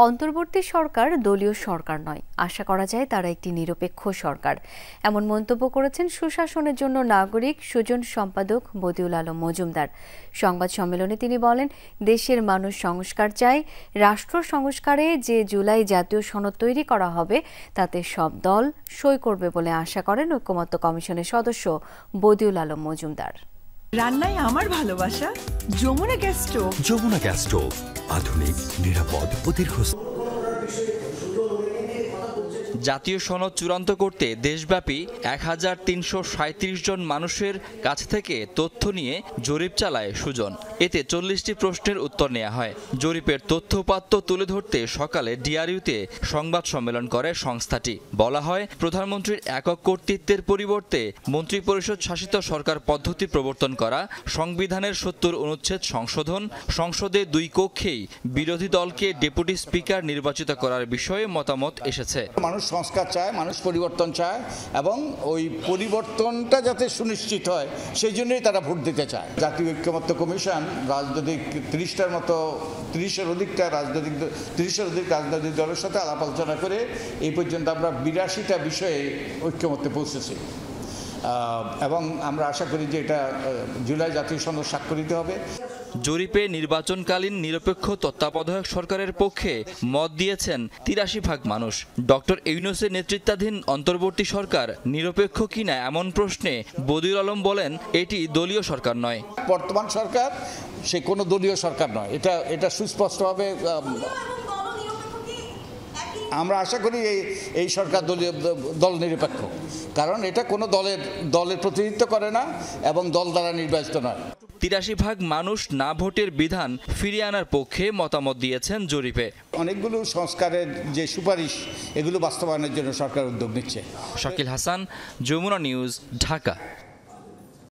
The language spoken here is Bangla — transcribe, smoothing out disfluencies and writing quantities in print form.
অন্তর্বর্তী সরকার দলীয় সরকার নয়, আশা করা যায় তারা একটি নিরপেক্ষ সরকার, এমন মন্তব্য করেছেন সুশাসনের জন্য নাগরিক সুজন সম্পাদক বদিউল আলম মজুমদার। সংবাদ সম্মেলনে তিনি বলেন, দেশের মানুষ সংস্কার চায়। রাষ্ট্র সংস্কারে যে জুলাই জাতীয় সনদ তৈরি করা হবে তাতে সব দল সই করবে বলে আশা করেন ঐকমত্য কমিশনের সদস্য বদিউল আলম মজুমদার। রান্নায় আমার ভালোবাসা Jamuna gas stove. Jamuna gas stove, আধুনিক, নিরাপদ ও দীর্ঘস্থায়ী। জাতীয় সনদ চূড়ান্ত করতে দেশব্যাপী ১৩৩৭ জন মানুষের কাছ থেকে তথ্য নিয়ে জরিপ চালায় সুজন। এতে ৪০টি প্রশ্নের উত্তর নেওয়া হয়। জরিপের তথ্যউপাত্ত তুলে ধরতে সকালে ডিআরইউতে সংবাদ সম্মেলন করে সংস্থাটি। বলা হয়, প্রধানমন্ত্রীর একক কর্তৃত্বের পরিবর্তে মন্ত্রিপরিষদ শাসিত সরকার পদ্ধতি প্রবর্তন করা, সংবিধানের ৭০ অনুচ্ছেদ সংশোধন, সংসদে ২ কক্ষেই বিরোধী দলকে ডেপুটি স্পিকার নির্বাচিত করার বিষয়ে মতামত এসেছে। মানুষ সংস্কার চায়, মানুষ পরিবর্তন চায় এবং ওই পরিবর্তনটা যাতে সুনিশ্চিত হয় সেই জন্যই তারা ভোট দিতে চায়। জাতীয় ঐকমত্য কমিশন রাজনৈতিক ৩০-এর অধিক রাজনৈতিক দলের সাথে আলাপ আলোচনা করে এই পর্যন্ত আমরা ৮২টা বিষয়ে ঐকমত্যে পৌঁছেছি এবং আমরা আশা করি যে এটা জুলাই জাতীয় সনদ স্বাক্ষরিত হবে। জরিপে নির্বাচনকালীন নিরপেক্ষ তত্ত্বাবধায়ক সরকারের পক্ষে মত দিয়েছেন ৮৩% মানুষ। ডক্টর ইউনূসের নেতৃত্বাধীন অন্তর্বর্তী সরকার নিরপেক্ষ কিনা এমন প্রশ্নে বদিউল আলম বলেন, এটি দলীয় সরকার নয়। বর্তমান সরকার সে কোনো দলীয় সরকার নয়, এটা সুস্পষ্টভাবে আমরা আশা করি এই সরকার দল নিরপেক্ষ, কারণ এটা কোনো দলের প্রতিনিধিত্ব করে না এবং দল দ্বারা নির্বাচিত নয়। ৮৩% মানুষ না ভোটের বিধান ফিরিয়ে আনার পক্ষে মতামত দিয়েছেন জরিপে। অনেকগুলো সংস্কারের যে সুপারিশ এগুলো বাস্তবায়নের জন্য সরকার উদ্যোগ নিচ্ছে। শাকিল হাসান, যমুনা নিউজ, ঢাকা।